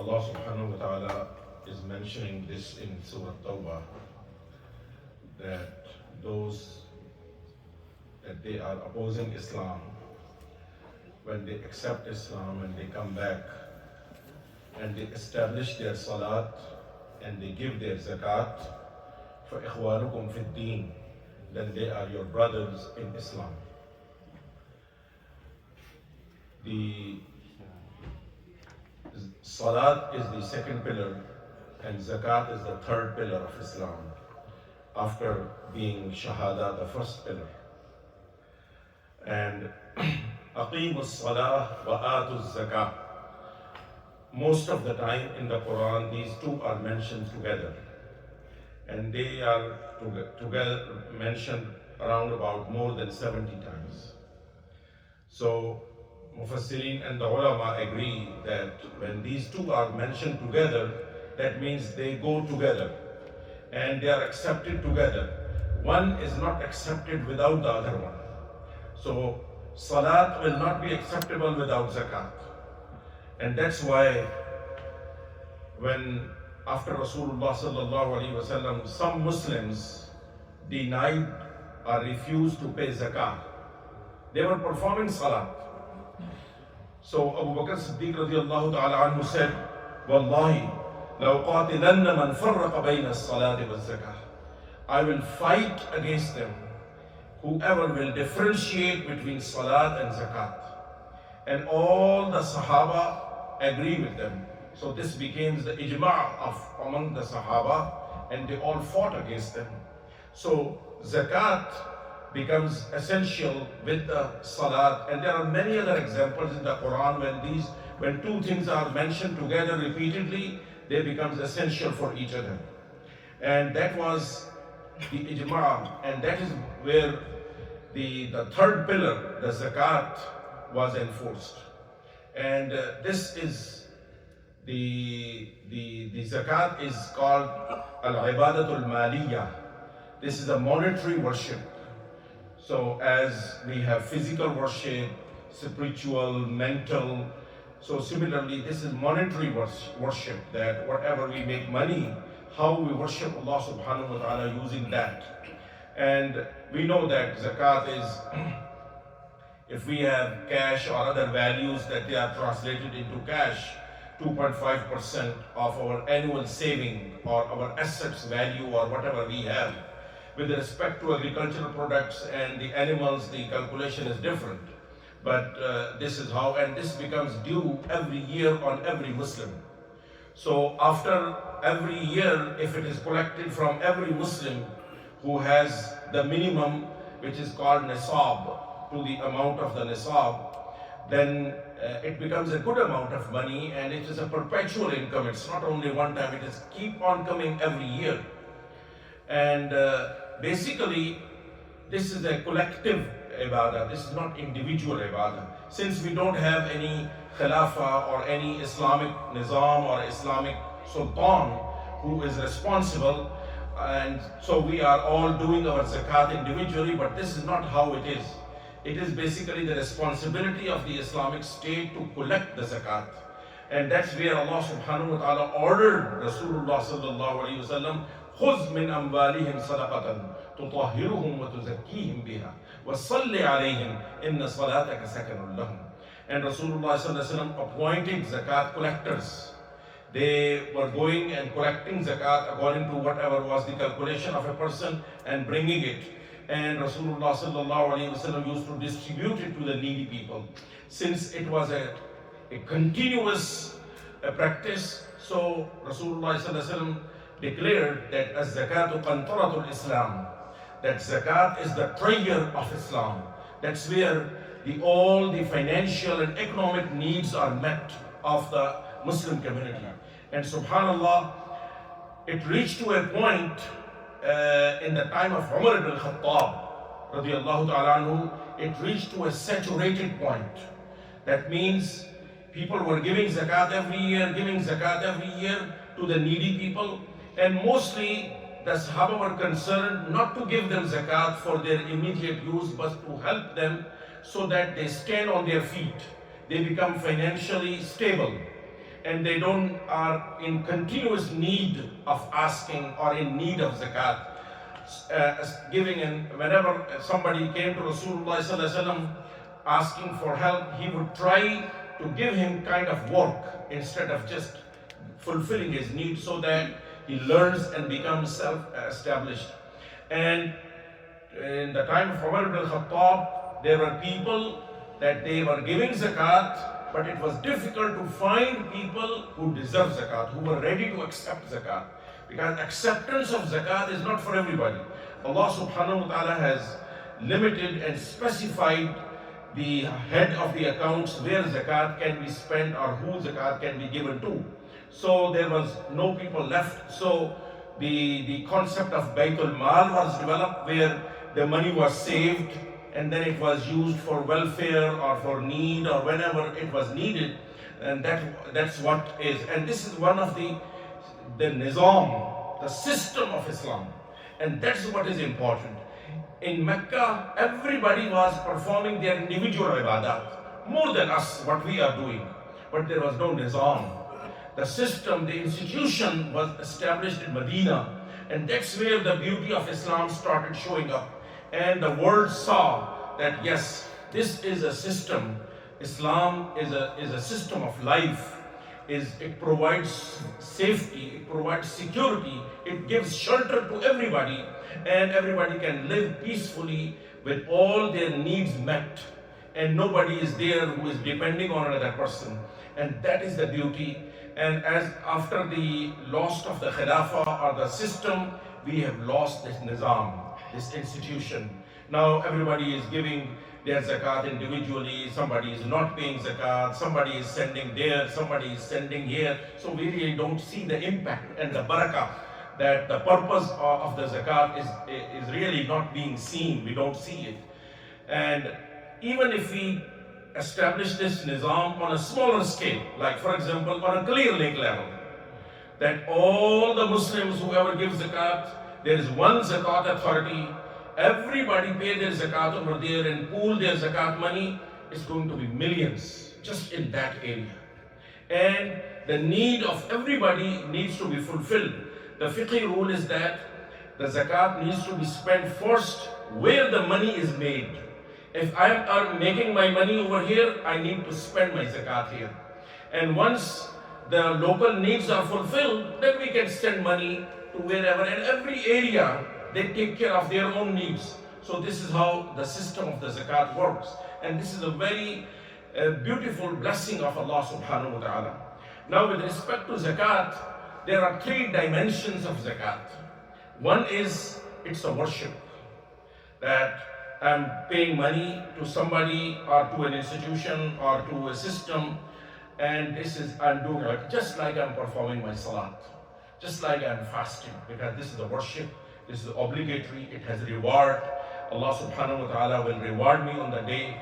Allah subhanahu wa ta'ala is mentioning this in Surah Tawbah, that those that they are opposing Islam, when they accept Islam and they come back and they establish their salat and they give their zakat, for ikhwanukum fid deen, then they are your brothers in Islam. The salat is the second pillar and zakat is the third pillar of Islam, after being shahada the first pillar. And aqimus salah wa atuz zakat. Most of the time in the Quran, these two are mentioned together. And they are together mentioned around about more than 70 times. So Mufassirin and the ulama agree that when these two are mentioned together, that means they go together and they are accepted together. One is not accepted without the other one. So salat will not be acceptable without zakat. And that's why when after Rasulullah sallallahu alaihi wasallam, some Muslims denied or refused to pay zakat. They were performing salat. So Abu Bakr Siddiq radiallahu ta'ala anhu said, Wallahi, لَوْ قَاتِلَنَّ مَنْ فَرَّقَ بَيْنَ الصَّلَاةِ وَالزَّكَاةِ. I will fight against them, whoever will differentiate between salat and zakat. And all the Sahaba agree with them. So this became the ijma' of among the Sahaba, and they all fought against them. So zakat becomes essential with the salat, and there are many other examples in the Quran when two things are mentioned together repeatedly, they become essential for each other. And that was the ijma', and that is where the third pillar, the zakat, was enforced. And this is the zakat is called al-ibadatul maliyah. This is a monetary worship. So as we have physical worship, spiritual, mental, so similarly this is monetary worship, that whatever we make money, how we worship Allah subhanahu wa ta'ala using that. And we know that zakat is, if we have cash or other values that they are translated into cash, 2.5% of our annual saving or our assets value or whatever we have. With respect to agricultural products and the animals, the calculation is different. But this is how, and this becomes due every year on every Muslim. So after every year, if it is collected from every Muslim who has the minimum, which is called nisab, to the amount of the nisab, then it becomes a good amount of money, and it is a perpetual income. It's not only one time, it is keep on coming every year. And basically, this is a collective ibadah, this is not individual ibadah. Since we don't have any khilafah or any Islamic nizam or Islamic sultan who is responsible, and so we are all doing our zakat individually, but this is not how it is. It is basically the responsibility of the Islamic State to collect the zakat. And that's where Allah subhanahu wa ta'ala ordered Rasulullah sallallahu alayhi wa sallam, خُذْ مِنْ أَمْوَالِهِمْ صَدَقَةً تُطَهِّرُهُمْ وَتُزَكِّيهِمْ بِهَا وَصَلِّ عَلَيْهِمْ إِنَّ صَلَاتَكَ سَكَنٌ لَهُمْ. And Rasulullah sallallahu alayhi wa sallam appointed zakat collectors. They were going and collecting zakat according to whatever was the calculation of a person and bringing it. And Rasulullah sallallahu alayhi wa sallam used to distribute it to the needy people. Since it was a continuous practice, so Rasulullah sallallahu alayhi wa sallam declared that az-zakatu qantaratul Islam, that zakat is the treasure of Islam. That's where all the financial and economic needs are met of the Muslim community. And subhanallah, it reached to a point in the time of Umar ibn al-Khattab radiyallahu ta'ala anhu, it reached to a saturated point. That means people were giving zakat every year to the needy people, and mostly the Sahaba were concerned not to give them zakat for their immediate use, but to help them so that they stand on their feet, they become financially stable. and they don't are in continuous need of asking or in need of zakat, giving. And whenever somebody came to Rasulullah sallallahu alaihi wasallam asking for help, he would try to give him kind of work instead of just fulfilling his needs, so that he learns and becomes self-established. And in the time of Umar ibn al-Khattab, there were people that they were giving zakat, but it was difficult to find people who deserve zakat, who were ready to accept zakat. Because acceptance of zakat is not for everybody. Allah subhanahu wa ta'ala has limited and specified the head of the accounts where zakat can be spent or who zakat can be given to. So there was no people left. So the concept of Baitul Mal was developed, where the money was saved and then it was used for welfare or for need or whenever it was needed. And that's what is. And this is one of the nizam, the system of Islam. And that's what is important. In Mecca, everybody was performing their individual ibadat, more than us, what we are doing. But there was no nizam. The system, the institution was established in Medina, and that's where the beauty of Islam started showing up. And the world saw that yes, this is a system. Islam is a system of life. It provides safety, it provides security, it gives shelter to everybody, and everybody can live peacefully with all their needs met. And nobody is there who is depending on another person. And that is the beauty. And as after the loss of the Khilafah or the system, we have lost this nizam, this institution. Now everybody is giving their zakat individually, somebody is not paying zakat, somebody is sending there, somebody is sending here. So we really don't see the impact and the barakah, that the purpose of the zakat is really not being seen. We don't see it. And even if we establish this nizam on a smaller scale, like for example on a Clear Lake level, that all the Muslims, whoever gives zakat, there is one zakat authority, everybody pay their zakat over there and pool their zakat money, is going to be millions just in that area. And the need of everybody needs to be fulfilled. The fiqh rule is that the zakat needs to be spent first where the money is made. If I am making my money over here, I need to spend my zakat here. And once the local needs are fulfilled, then we can send money to wherever. And every area, they take care of their own needs. So this is how the system of the zakat works. And this is a very beautiful blessing of Allah subhanahu wa ta'ala. Now with respect to zakat, there are three dimensions of zakat. One is, it's a worship. That I'm paying money to somebody or to an institution or to a system, and this is, I'm doing it just like I'm performing my salat, just like I'm fasting, because this is a worship, this is obligatory, it has reward. Allah subhanahu wa ta'ala will reward me on the day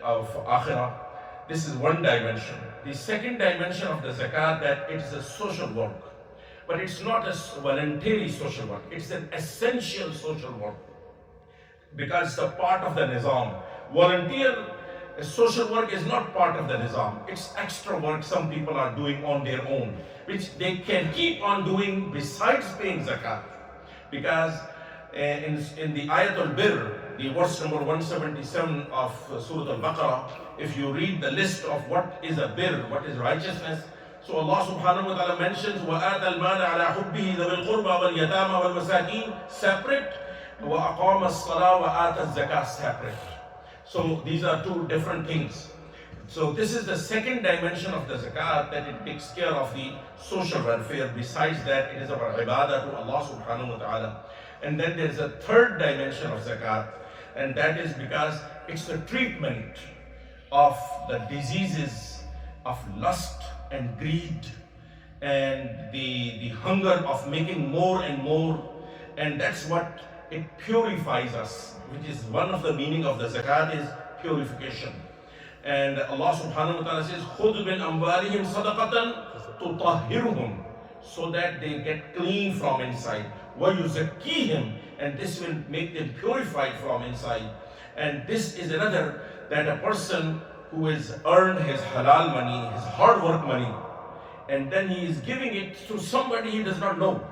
of akhirah. This is one dimension. The second dimension of the zakat, that it is a social work, but it's not a voluntary social work, it's an essential social work, because it's a part of the nizam. Volunteer social work is not part of the nizam. It's extra work some people are doing on their own, which they can keep on doing besides paying zakat. Because in the Ayat al-Bir, the verse number 177 of Surah Al-Baqarah, if you read the list of what is a bir, what is righteousness, so Allah subhanahu wa ta'ala mentions وَآتَ الْمَالَ عَلَى حُبِّهِ ذَوِي الْقُرْبَى وَالْيَتَامَى وَالْمَسَاكِينَ separate, وَأَقَامَ الصَّلَاةَ وَآتَ الزَّكَاةَ separate. So these are two different things. So this is the second dimension of the zakat, that it takes care of the social welfare. Besides that, it is our ibadah to Allah subhanahu wa ta'ala. And then there is a third dimension of zakat, and that is because it's the treatment of the diseases of lust and greed and the hunger of making more and more. And that's what it purifies us, which is one of the meaning of the zakat, is purification. And Allah subhanahu wa ta'ala says, خُذْ مِنْ أَمْوَالِهِمْ صَدَقَةً تُطَهِّرُهُم, so that they get clean from inside. وَيُزَكِّيهِمْ, and this will make them purified from inside. And this is another, that a person who has earned his halal money, his hard work money, and then he is giving it to somebody he does not know.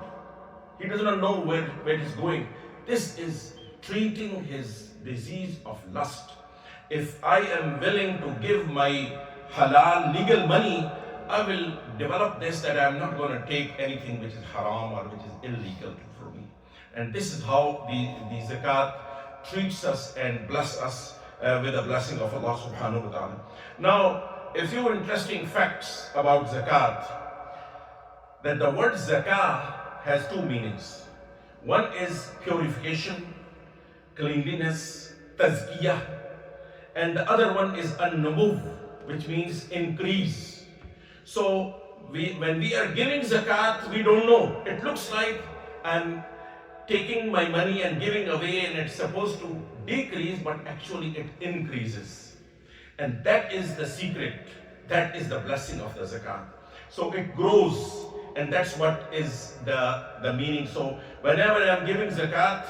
He does not know where it is going. This is treating his disease of lust. If I am willing to give my halal legal money, I will develop this, that I am not going to take anything which is haram or which is illegal for me. And this is how the zakat treats us and bless us with the blessing of Allah subhanahu wa ta'ala. Now, a few interesting facts about zakat. That the word zakah has two meanings. One is purification, cleanliness, tazkiyah, and the other one is an-numuv, which means increase. So when we are giving zakat, we don't know. It looks like I'm taking my money and giving away and it's supposed to decrease, but actually it increases. And that is the secret. That is the blessing of the zakat. So it grows, and that's what is the meaning. So whenever I'm giving zakat,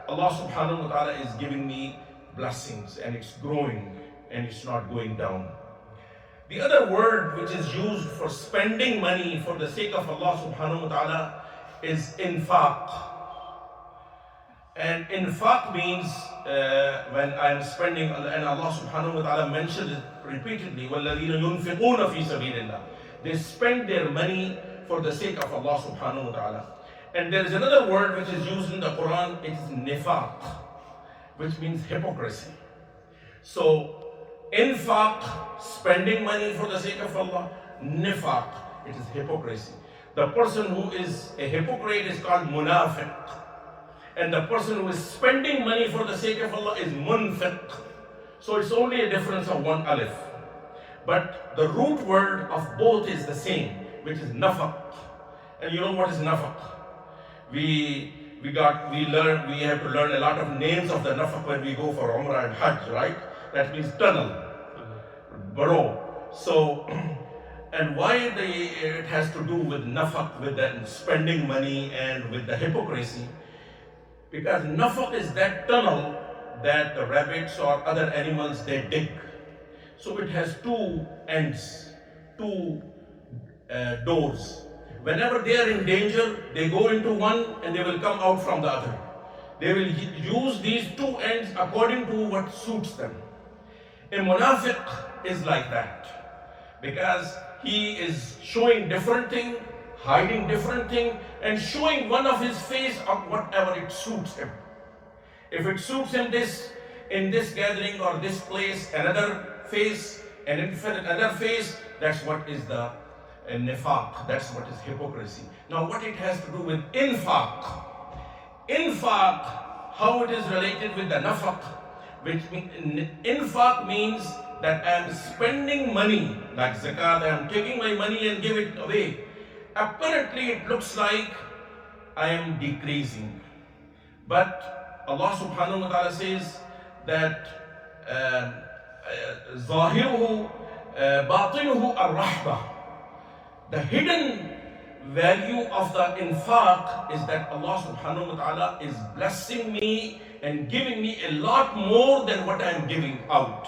Allah subhanahu wa ta'ala is giving me blessings, and it's growing and it's not going down. The other word which is used for spending money for the sake of Allah subhanahu wa ta'ala is infaq. And infaq means when I'm spending, and Allah subhanahu wa ta'ala mentioned it repeatedly, وَالَّذِينَ يُنْفِقُونَ فِي سَبِيلِ اللَّهِ. They spend their money for the sake of Allah subhanahu wa ta'ala. And there is another word which is used in the Quran, it is nifaq, which means hypocrisy. So, infaq, spending money for the sake of Allah; nifaq, it is hypocrisy. The person who is a hypocrite is called munafiq. And the person who is spending money for the sake of Allah is munfiq. So it's only a difference of one alif. But the root word of both is the same, which is nafaq. And you know what is nafaq? We have to learn a lot of names of the nafaq when we go for Umrah and Hajj, right? That means tunnel, burrow. So, and why it has to do with nafaq, with the spending money and with the hypocrisy? Because nafaq is that tunnel that the rabbits or other animals, they dig. So it has two ends, two doors. Whenever they are in danger, they go into one and they will come out from the other. They will use these two ends according to what suits them. A munafiq is like that, because he is showing different thing, hiding different thing, and showing one of his face of whatever it suits him. If it suits him this, in this gathering or this place, another face, and in another face, that's what is the nifaq, that's what is hypocrisy. Now what it has to do with infaq? Infaq, how it is related with the nafaq, which infaq means that I am spending money, like zakat, I am taking my money and give it away. Apparently it looks like I am decreasing. But Allah subhanahu wa ta'ala says that ظاهره باطنه الرحبة. The hidden value of the infaq is that Allah subhanahu wa ta'ala is blessing me and giving me a lot more than what I am giving out.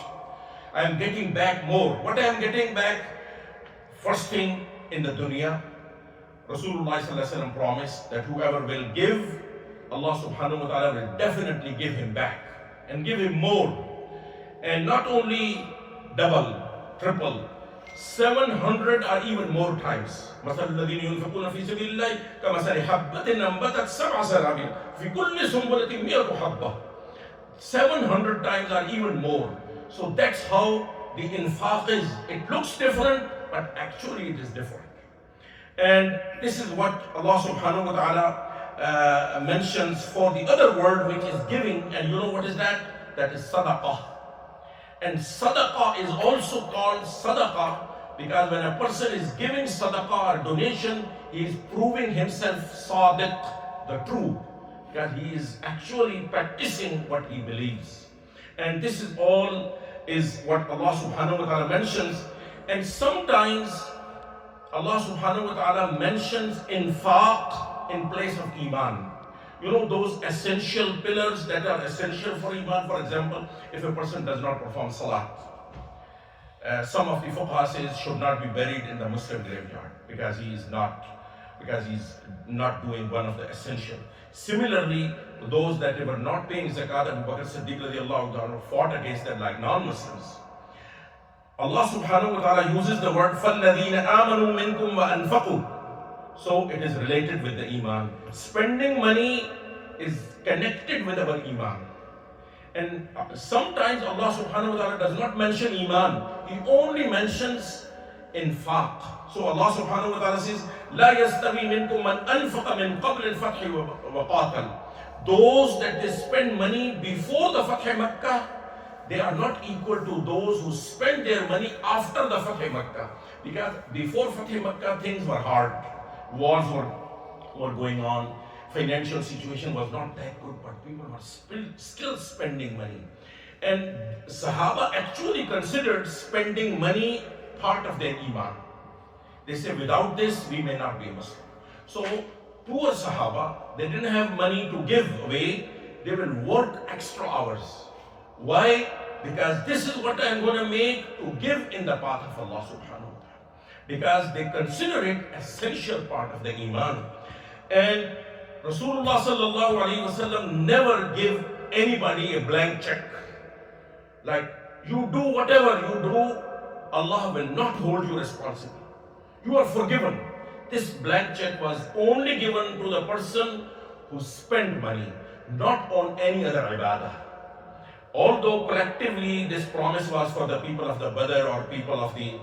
I am getting back more. What I am getting back, first thing in the dunya, Rasulullah sallallahu alaihi wasallam promised that whoever will give, Allah subhanahu wa ta'ala will definitely give him back and give him more. And not only double, triple, 700 or even more times. مثل الذين ينفقون في سبيل الله كمثل حبة أنبتت سبع سنابل في كل سنبلة 100 حبة. 700 times or even more. So that's how the infaq is. It looks different, but actually it is different. And this is what Allah subhanahu wa ta'ala mentions for the other word, which is giving. And you know what is that? That is sadaqah. And sadaqah is also called sadaqah because when a person is giving sadaqah or donation, he is proving himself sadiq, the true, because he is actually practicing what he believes. And this is all is what Allah subhanahu wa ta'ala mentions. And sometimes Allah subhanahu wa ta'ala mentions infaq in place of iman. You know those essential pillars that are essential for iman. For example, if a person does not perform salat, Some of the fuqaha says should not be buried in the Muslim graveyard because he's not doing one of the essential. Similarly, those that they were not paying zakat, Abu Bakr Siddiq radiallahu ta'ala fought against them like non-Muslims. Allah subhanahu wa ta'ala uses the word فَالَّذِينَ آمَنُوا مِنْكُمْ وَأَنْفَقُوا. So it is related with the iman. Spending money is connected with our iman. And sometimes Allah subhanahu wa ta'ala does not mention iman. He only mentions infaq. So Allah subhanahu wa ta'ala says, لا يستوي منكم من أنفق من قبل الفتح وقاتل. Those that they spend money before the Fath Makkah, they are not equal to those who spend their money after the Fath Makkah. Because before Fath Makkah, things were hard. Wars were going on. Financial situation was not that good, but people were still spending money. And Sahaba actually considered spending money part of their iman. They say, without this, we may not be Muslim. So, poor Sahaba, they didn't have money to give away. They will work extra hours. Why? Because this is what I am going to make to give in the path of Allah subhanahu wa ta'ala. Because they consider it essential part of the iman. And Rasulullah sallallahu alaihi wasallam never give anybody a blank check. Like, you do whatever you do, Allah will not hold you responsible. You are forgiven. This blank check was only given to the person who spent money, not on any other ibadah. Although collectively this promise was for the people of the Badr or people of the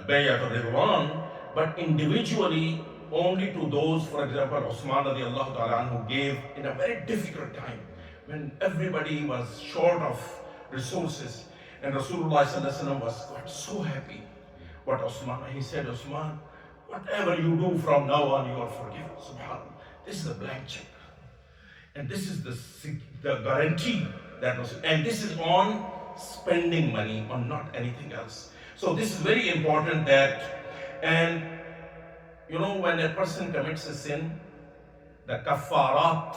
Bay'at al-Ridwan, but individually only to those, for example, Usman radiallahu ta'ala who gave in a very difficult time when everybody was short of resources. And Rasulullah sallallahu alaihi wasallam was got so happy. But Usman, he said, Usman, whatever you do from now on, you are forgiven. Subhanallah. This is a blank check. And this is the guarantee that was, and this is on spending money, on not anything else. So this is very important that, and you know, when a person commits a sin, the kafarat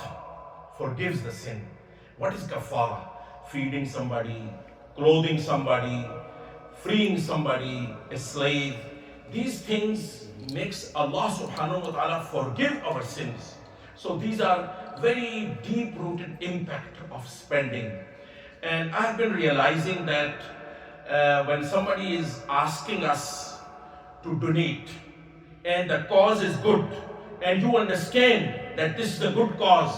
forgives the sin. What is kafara? Feeding somebody, clothing somebody, freeing somebody, a slave. These things makes Allah subhanahu wa ta'ala forgive our sins. So these are very deep-rooted impact of spending. And I've been realizing that when somebody is asking us to donate, and the cause is good, and you understand that this is a good cause,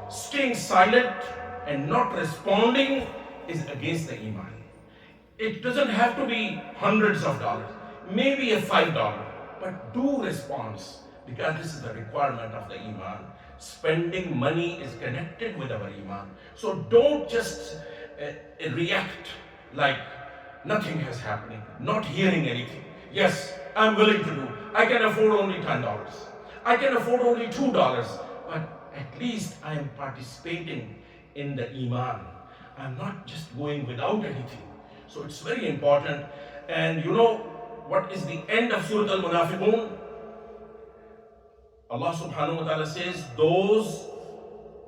staying silent and not responding is against the iman. It doesn't have to be hundreds of dollars, maybe a $5, but do response, because this is the requirement of the iman. Spending money is connected with our iman. So don't just react like nothing has happening, not hearing anything. Yes, I'm willing to do. I can afford only $10. I can afford only $2, but at least I am participating in the iman. I'm not just going without anything. So it's very important. And you know what is the end of Surah Al-Munafiqun? Allah subhanahu wa ta'ala says, those,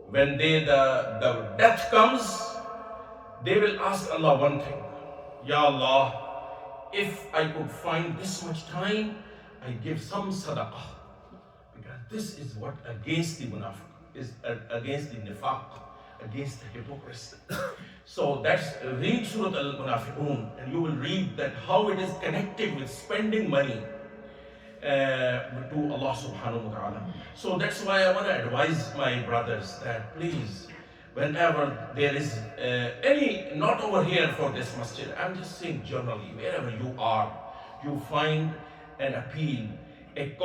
when the death comes, they will ask Allah one thing. Ya Allah, if I could find this much time, I give some sadaqah. Because this is what against the munafiq, is against the nifaq, against the hypocrisy. So that's, read Surah Al-Munafiqun and you will read that how it is connected with spending money to Allah subhanahu wa ta'ala. So that's why I want to advise my brothers that please, whenever there is any, not over here for this masjid, I'm just saying generally, wherever you are, you find an appeal, a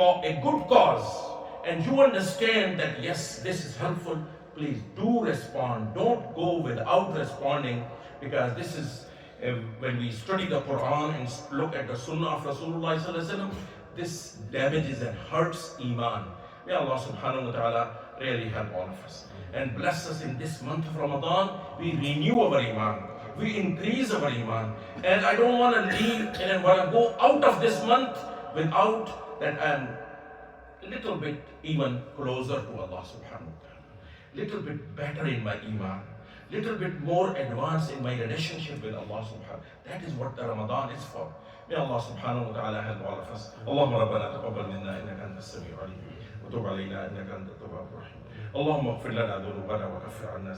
good cause, and you understand that yes, this is helpful, please do respond. Don't go without responding, because this is, when we study the Quran and look at the Sunnah of Rasulullah sallallahu alaihi wasallam, this damages and hurts iman. May Allah subhanahu wa ta'ala really help all of us and bless us in this month of Ramadan. We renew our iman, we increase our iman, and I don't want to leave and want to go out of this month without that I'm a little bit even closer to Allah subhanahu wa ta'ala, little bit better in my iman. little bit more advanced in my relationship with Allah subhanahu. That is what the Ramadan is for. May Allah subhanahu wa ta'ala help all of us. Allahumma rabbana taqabbal minna innaka antas sami'ul alim wa tub alayna innaka antat tawwabur rahim. Allahumma ighfir lana dhunubana wa kaffir 'anna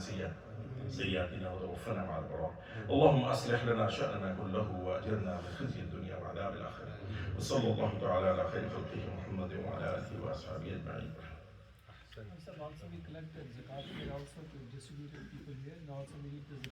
سيئاتنا وتوفنا مع الأبرار. اللهم أصلح لنا شأننا كله وأجرنا من خزي الدنيا وعذاب الآخرة. وصلى الله تعالى على خير خلقه محمد وعلى آله وأصحابه أجمعين. Also we collect the zakat here also to distribute to people here, and also we need the